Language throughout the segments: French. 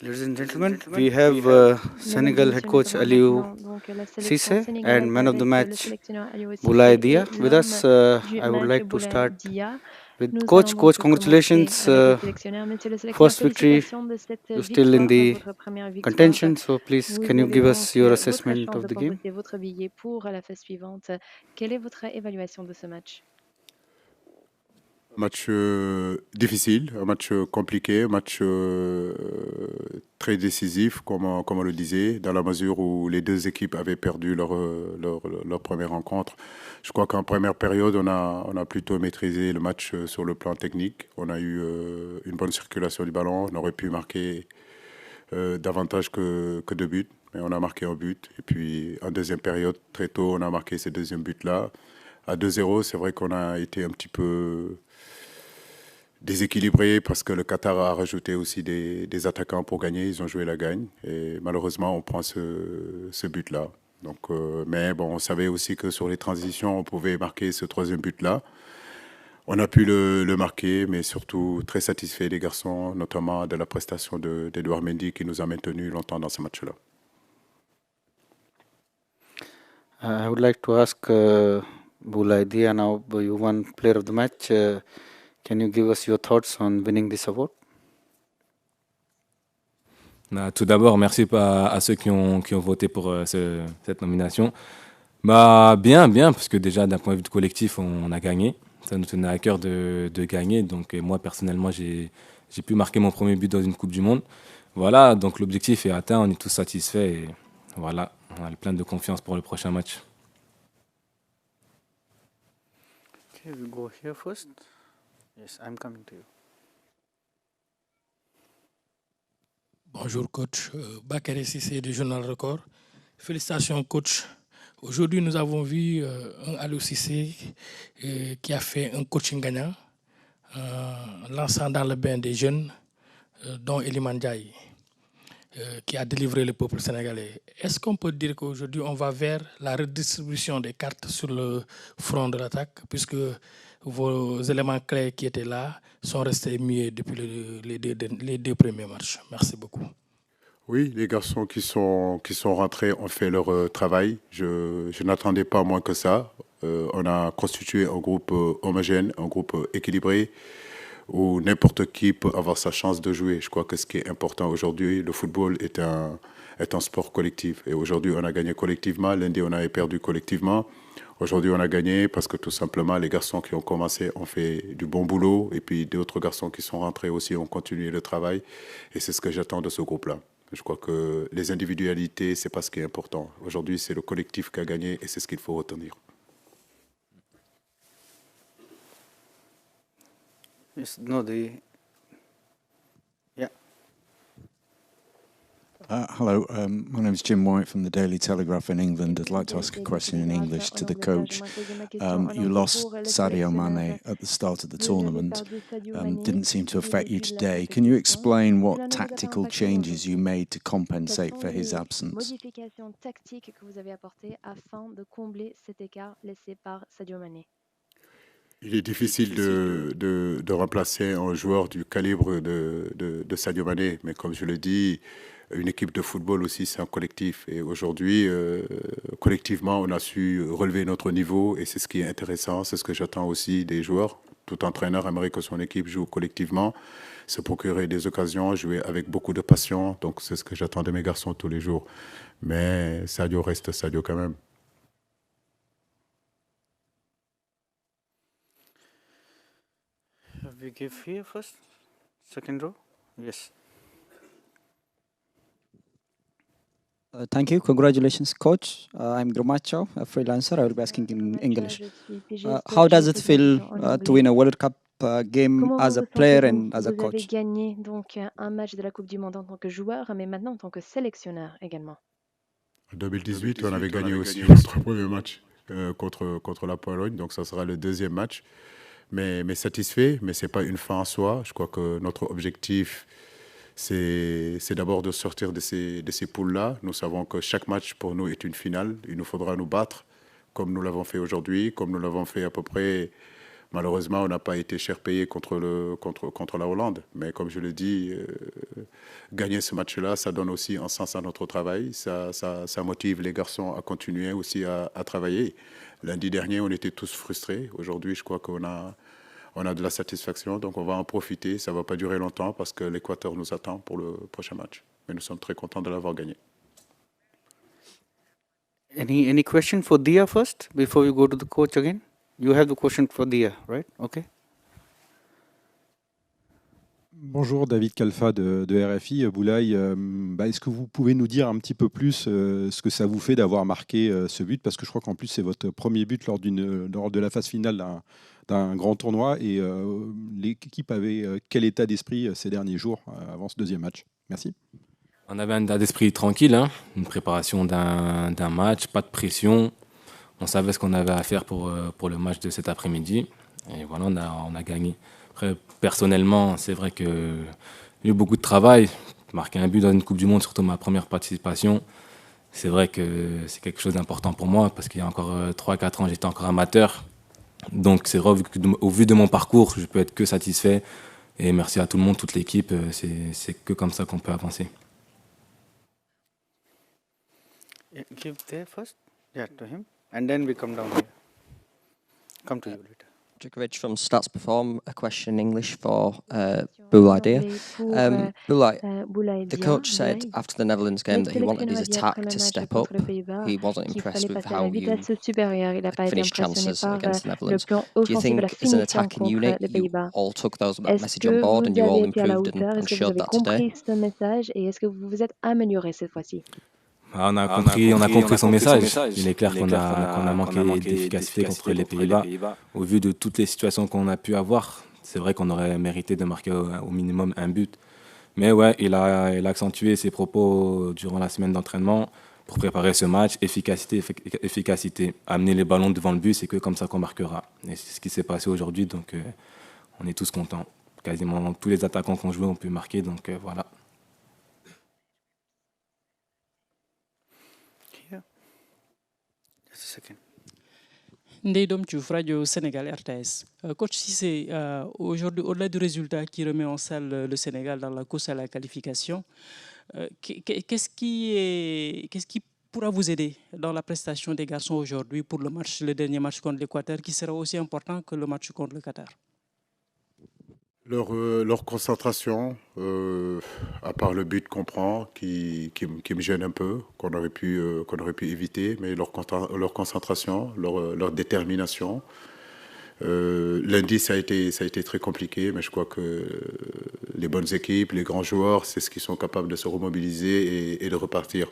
Ladies and gentlemen, we have Senegal head coach Aliou Cisse and man of the match Boulaye Dia with us. I would like to start with Coach. Coach, congratulations. First victory. You're still in the contention, so please, can you give us your assessment of the game? Match difficile, un match compliqué, un match très décisif, comme on le disait, dans la mesure où les deux équipes avaient perdu leur première rencontre. Je crois qu'en première période, on a plutôt maîtrisé le match sur le plan technique. On a eu une bonne circulation du ballon, on aurait pu marquer davantage que deux buts, mais on a marqué un but. Et puis en deuxième période, très tôt, on a marqué ce deuxième but-là. À 2-0, c'est vrai qu'on a été un petit peu déséquilibré parce que le Qatar a rajouté aussi des attaquants pour gagner. Ils ont joué la gagne. Et malheureusement, on prend ce but-là. Donc, mais bon, on savait aussi que sur les transitions, on pouvait marquer ce troisième but-là. On a pu le marquer, mais surtout très satisfait des garçons, notamment de la prestation d'Edouard Mendy qui nous a maintenus longtemps dans ce match-là. I would like to ask Boulaye Dia now, you won player of the match. Can you give us your thoughts on winning this award? Tout d'abord, merci à ceux qui ont voté pour cette nomination. Bien, parce que déjà, d'un point de vue collectif, on a gagné. Ça nous tenait à cœur de gagner. Donc, moi, personnellement, j'ai pu marquer mon premier but dans une Coupe du Monde. Voilà, donc l'objectif est atteint, on est tous satisfaits. Et voilà, on a plein de confiance pour le prochain match. Okay, we go here first. Yes, I'm coming to you. Bonjour coach, Bakary Cissé du Journal Record. Félicitations coach. Aujourd'hui nous avons vu un Aliou Cissé qui a fait un coaching gagnant, lançant dans le bain des jeunes, dont Iliman Ndiaye, qui a délivré le peuple sénégalais. Est-ce qu'on peut dire qu'aujourd'hui on va vers la redistribution des cartes sur le front de l'attaque, puisque vos éléments clés qui étaient là sont restés muets depuis les deux premiers matchs? Merci beaucoup. Oui, les garçons qui sont rentrés ont fait leur travail. Je n'attendais pas moins que ça. On a constitué un groupe homogène, un groupe équilibré, où n'importe qui peut avoir sa chance de jouer. Je crois que ce qui est important aujourd'hui, le football est un sport collectif. Et aujourd'hui, on a gagné collectivement. Lundi, on avait perdu collectivement. Aujourd'hui, on a gagné parce que tout simplement, les garçons qui ont commencé ont fait du bon boulot. Et puis, d'autres garçons qui sont rentrés aussi ont continué le travail. Et c'est ce que j'attends de ce groupe-là. Je crois que les individualités, ce n'est pas ce qui est important. Aujourd'hui, c'est le collectif qui a gagné et c'est ce qu'il faut retenir. Yes, no, yeah. Hello, my name is Jim White from the Daily Telegraph in England. I'd like to ask a question in English to the coach. You lost Sadio Mane at the start of the tournament. Didn't seem to affect you today. Can you explain what tactical changes you made to compensate for his absence? Il est difficile de remplacer un joueur du calibre de Sadio Mané, mais comme je le dis, une équipe de football aussi, c'est un collectif. Et aujourd'hui, collectivement, on a su relever notre niveau et c'est ce qui est intéressant, c'est ce que j'attends aussi des joueurs. Tout entraîneur aimerait que son équipe joue collectivement, se procurer des occasions, jouer avec beaucoup de passion. Donc c'est ce que j'attends de mes garçons tous les jours. Mais Sadio reste Sadio quand même. We give here first, second row. Yes. Thank you. Congratulations, coach. I'm Grumacho, a freelancer. I will be asking in English. How does it feel to win a World Cup game as a player and as a coach? Vous avez gagné donc un match de la Coupe du Monde en tant que joueur, mais maintenant en tant que sélectionneur également. En 2018, on avait gagné aussi notre premier match contre la Pologne, donc ça sera le deuxième match. Mais satisfait, mais ce n'est pas une fin en soi. Je crois que notre objectif, c'est d'abord de sortir de ces poules-là. Nous savons que chaque match pour nous est une finale. Il nous faudra nous battre comme nous l'avons fait aujourd'hui, comme nous l'avons fait à peu près Malheureusement, on n'a pas été cher payé contre la Hollande. Mais comme je le dis, gagner ce match-là, ça donne aussi un sens à notre travail. Ça motive les garçons à continuer aussi à travailler. Lundi dernier, on était tous frustrés. Aujourd'hui, je crois qu'on a de la satisfaction. Donc, on va en profiter. Ça ne va pas durer longtemps parce que l'Équateur nous attend pour le prochain match. Mais nous sommes très contents de l'avoir gagné. Any question for Dia first before we go to the coach again? You have the question for Dia, right? Okay. Bonjour, David Kalfa de RFI. Boulaye, est-ce que vous pouvez nous dire un petit peu plus ce que ça vous fait d'avoir marqué ce but? Parce que je crois qu'en plus, c'est votre premier but lors de la phase finale d'un grand tournoi. Et l'équipe avait quel état d'esprit ces derniers jours avant ce deuxième match? Merci. On avait un état d'esprit tranquille, hein, une préparation d'un match, pas de pression. On savait ce qu'on avait à faire pour le match de cet après-midi. Et voilà, on a gagné. Après, personnellement, c'est vrai qu'il y a eu beaucoup de travail. Marquer un but dans une Coupe du Monde, surtout ma première participation, c'est vrai que c'est quelque chose d'important pour moi parce qu'il y a encore 3-4 ans, j'étais encore amateur. Donc c'est vrai, au vu de mon parcours, je peux être que satisfait. Et merci à tout le monde, toute l'équipe. C'est que comme ça qu'on peut avancer. Give there first. Yeah, to him. And then we come down here. Come to you later. Djokovic from Stats Perform, a question in English for Boulaye Dia. Boulaye, the coach said after the Netherlands game that he wanted his attack to step up. He wasn't impressed with how you finished chances against the Netherlands. Do you think as an attacking unit, you all took that message on board and you all improved and showed that today? On a compris son message. Il est clair qu'on a manqué d'efficacité contre les Pays-Bas. Au vu de toutes les situations qu'on a pu avoir, c'est vrai qu'on aurait mérité de marquer au minimum un but. Mais ouais, il a accentué ses propos durant la semaine d'entraînement pour préparer ce match. Efficacité. Amener les ballons devant le but, c'est que comme ça qu'on marquera. Et c'est ce qui s'est passé aujourd'hui, donc on est tous contents. Quasiment tous les attaquants qu'on jouait ont pu marquer, donc voilà. Ndeydom Diouf, Radio Sénégal RTS. Coach Cissé, aujourd'hui, au-delà du résultat qui remet en salle le Sénégal dans la course à la qualification, qu'est-ce qui pourra vous aider dans la prestation des garçons aujourd'hui pour le dernier match contre l'Équateur, qui sera aussi important que le match contre le Qatar? Leur concentration, à part le but qu'on prend, qui me gêne un peu, qu'on aurait pu éviter, mais leur concentration, leur détermination. Lundi, ça a été très compliqué, mais je crois que les bonnes équipes, les grands joueurs, c'est ce qu'ils sont capables de se remobiliser et de repartir.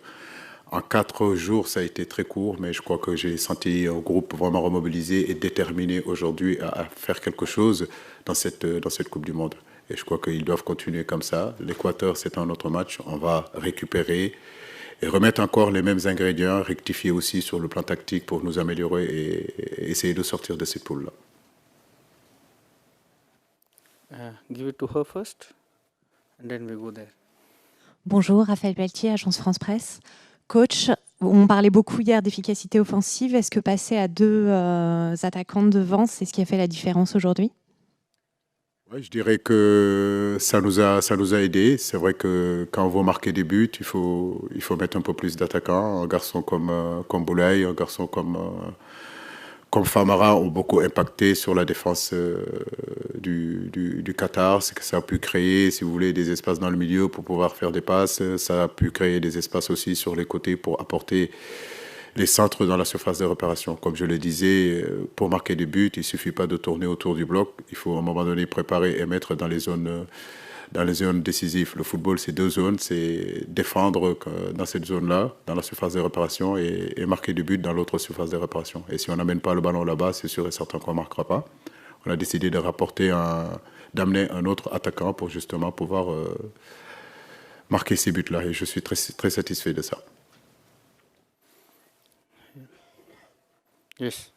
En 4 jours, ça a été très court, mais je crois que j'ai senti un groupe vraiment remobilisé et déterminé aujourd'hui à faire quelque chose dans cette Coupe du Monde. Et je crois qu'ils doivent continuer comme ça. L'Équateur, c'est un autre match. On va récupérer et remettre encore les mêmes ingrédients, rectifier aussi sur le plan tactique pour nous améliorer et essayer de sortir de cette poule-là. Give it to her first, and then we go there. Bonjour, Raphaël Pelletier, Agence France Presse. Coach, on parlait beaucoup hier d'efficacité offensive. Est-ce que passer à 2 attaquants devant, c'est ce qui a fait la différence aujourd'hui? Ouais, je dirais que ça nous a aidés. C'est vrai que quand on veut marquer des buts, il faut mettre un peu plus d'attaquants. Un garçon comme Boulaye, un garçon comme Famara ont beaucoup impacté sur la défense du Qatar. C'est que ça a pu créer, si vous voulez, des espaces dans le milieu pour pouvoir faire des passes. Ça a pu créer des espaces aussi sur les côtés pour apporter les centres dans la surface de réparation. Comme je le disais, pour marquer des buts, il ne suffit pas de tourner autour du bloc. Il faut à un moment donné préparer et mettre dans les zones décisives. Le football, c'est 2 zones. C'est défendre dans cette zone-là, dans la surface de réparation, et marquer des buts dans l'autre surface de réparation. Et si on n'amène pas le ballon là-bas, c'est sûr et certain qu'on ne marquera pas. On a décidé d'amener un autre attaquant pour justement pouvoir marquer ces buts-là. Et je suis très, très satisfait de ça. Yes.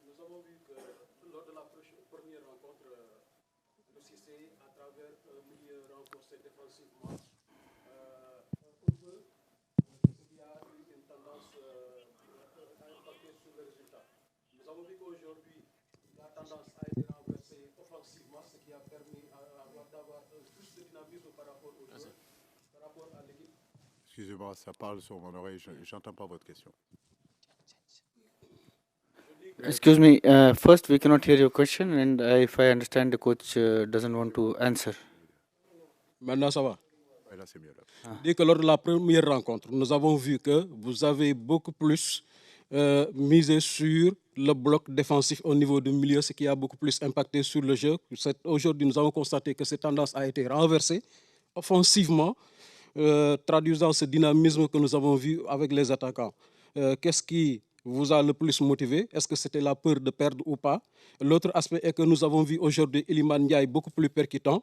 Nous avons vu que lors de la première rencontre, le Cissé, à travers un milieu renforcé défensivement, il y a eu une tendance à impacter sur de résultats. Nous avons vu qu'aujourd'hui, la tendance a été renversée offensivement, ce qui a permis d'avoir plus de dynamisme par rapport aux joueurs, par rapport à l'équipe. Excusez-moi, ça parle sur mon oreille, je n'entends pas votre question. Excuse me, first we cannot hear your question, and if I understand, the coach doesn't want to answer. Maintenant, ça va. Ouais, là, c'est mieux. Là. Dès que lors de la première rencontre, nous avons vu que vous avez beaucoup plus misé sur le bloc défensif au niveau du milieu, ce qui a beaucoup plus impacté sur le jeu. Aujourd'hui, nous avons constaté que cette tendance a été renversée offensivement, traduisant ce dynamisme que nous avons vu avec les attaquants. Qu'est-ce qui vous a le plus motivé? Est-ce que c'était la peur de perdre ou pas? L'autre aspect est que nous avons vu aujourd'hui Iliman Ndiaye beaucoup plus percutant.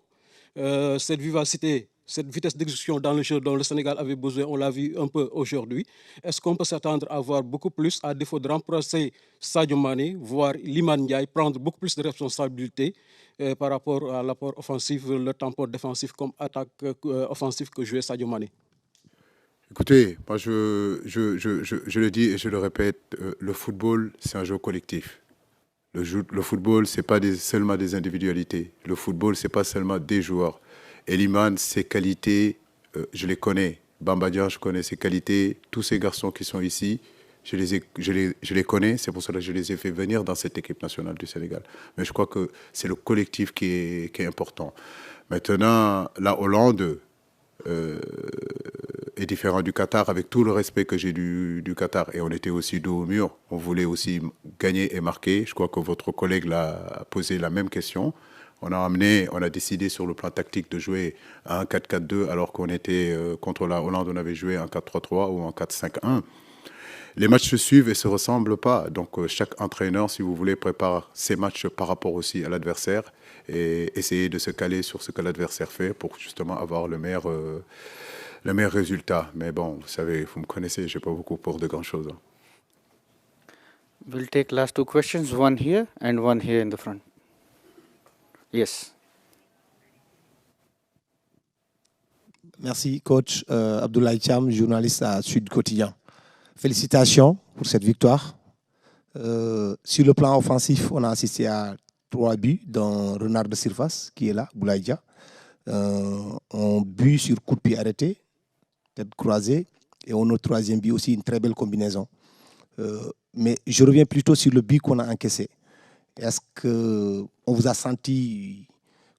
Cette vivacité, cette vitesse d'exécution dans le jeu dont le Sénégal avait besoin, on l'a vu un peu aujourd'hui. Est-ce qu'on peut s'attendre à voir beaucoup plus, à défaut de remplacer Sadio Mané, voir Iliman Ndiaye prendre beaucoup plus de responsabilités par rapport à l'apport offensif, le tampon défensif comme attaque offensive que jouait Sadio Mané? Écoutez, moi je le dis et je le répète, le football, c'est un jeu collectif. Le football, ce n'est pas seulement des individualités. Le football, ce n'est pas seulement des joueurs. Eliman, ses qualités, je les connais. Bamba Dieng, je connais ses qualités. Tous ces garçons qui sont ici, je les connais. C'est pour cela que je les ai fait venir dans cette équipe nationale du Sénégal. Mais je crois que c'est le collectif qui est important. Maintenant, la Hollande est différent du Qatar, avec tout le respect que j'ai du Qatar. Et on était aussi dos au mur. On voulait aussi gagner et marquer. Je crois que votre collègue l'a posé la même question. On a décidé sur le plan tactique de jouer à un 4-4-2 alors qu'on était contre la Hollande, on avait joué un 4-3-3 ou un 4-5-1. Les matchs se suivent et ne se ressemblent pas. Donc chaque entraîneur, si vous voulez, prépare ses matchs par rapport aussi à l'adversaire et essayer de se caler sur ce que l'adversaire fait pour justement avoir le meilleur résultat. Mais bon, vous savez, vous me connaissez, je n'ai pas beaucoup pour de grand-chose. We'll take last two questions, one here and one here in the front. Yes. Merci, coach. Abdoulaye Thiam, journaliste à Sud Quotidien. Félicitations pour cette victoire. Sur le plan offensif, on a assisté à 3 buts, dont Renard de Surface, qui est là, Boulaye Dia. Un but sur coup de pied arrêté, tête croisée, et on a au 3e but aussi une très belle combinaison. Mais je reviens plutôt sur le but qu'on a encaissé. Est-ce qu'on vous a senti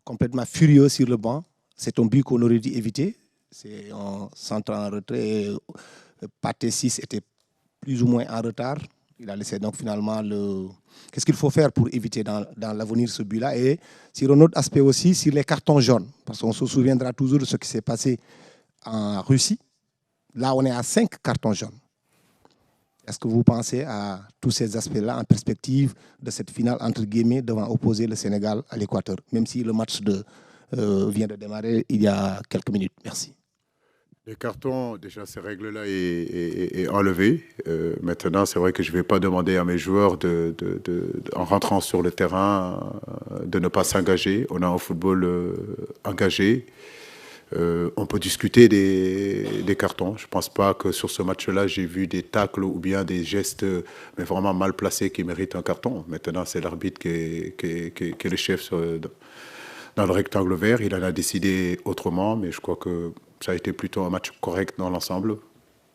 complètement furieux sur le banc? C'est un but qu'on aurait dû éviter. C'est en centre en retrait. Pathé 6 était plus ou moins en retard. Il a laissé donc finalement le... Qu'est-ce qu'il faut faire pour éviter dans l'avenir ce but-là? Et sur un autre aspect aussi, sur les cartons jaunes. Parce qu'on se souviendra toujours de ce qui s'est passé en Russie. Là, on est à 5 cartons jaunes. Est-ce que vous pensez à tous ces aspects-là en perspective de cette finale, entre guillemets, devant opposer le Sénégal à l'Équateur, même si le match vient de démarrer il y a quelques minutes? Merci. Les cartons, déjà, ces règles-là est enlevées. Maintenant, c'est vrai que je ne vais pas demander à mes joueurs, en rentrant sur le terrain, de ne pas s'engager. On a un football engagé. On peut discuter des cartons. Je ne pense pas que sur ce match-là, j'ai vu des tacles ou bien des gestes mais vraiment mal placés qui méritent un carton. Maintenant, c'est l'arbitre qui est le chef dans le rectangle vert. Il en a décidé autrement, mais je crois que ça a été plutôt un match correct dans l'ensemble.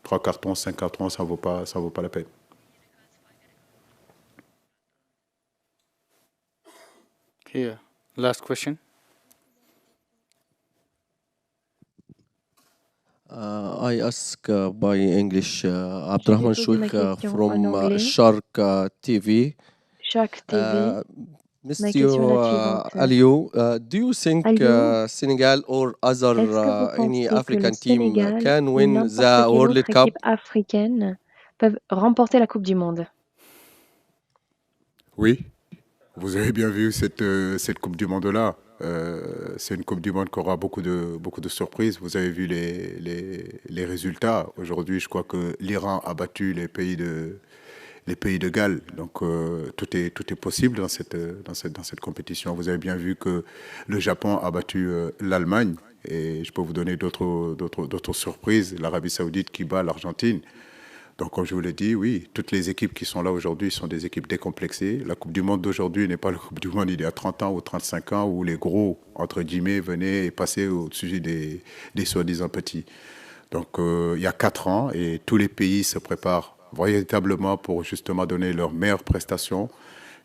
3 cartons, 5 cartons, ça ne vaut pas la peine. Here, last question. I ask by English, Abdurrahman Chouik from Shark TV. Shark TV. Mr. Aliou, do you think Senegal or other any African team can win the World Cup? Africaine peuvent remporter la Coupe du Monde? Oui, vous avez bien vu cette Coupe du Monde-là. C'est une Coupe du Monde qui aura beaucoup de surprises. Vous avez vu les résultats. Aujourd'hui, je crois que l'Iran a battu les pays de Galles. Donc, tout est possible dans cette compétition. Vous avez bien vu que le Japon a battu l'Allemagne. Et je peux vous donner d'autres surprises. L'Arabie Saoudite qui bat l'Argentine. Donc, comme je vous l'ai dit, oui, toutes les équipes qui sont là aujourd'hui sont des équipes décomplexées. La Coupe du Monde d'aujourd'hui n'est pas la Coupe du Monde il y a 30 ans ou 35 ans où les gros, entre guillemets, venaient et passaient au-dessus des soi-disant petits. Donc, il y a 4 ans et tous les pays se préparent véritablement pour justement donner leurs meilleures prestations.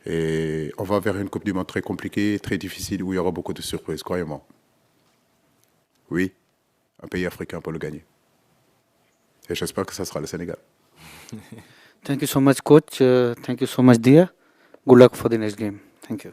Et on va vers une Coupe du Monde très compliquée, très difficile, où il y aura beaucoup de surprises, croyez-moi. Oui, un pays africain pour le gagner. Et j'espère que ça sera le Sénégal. Thank you so much, coach. Thank you so much, Dia. Good luck for the next game. Thank you.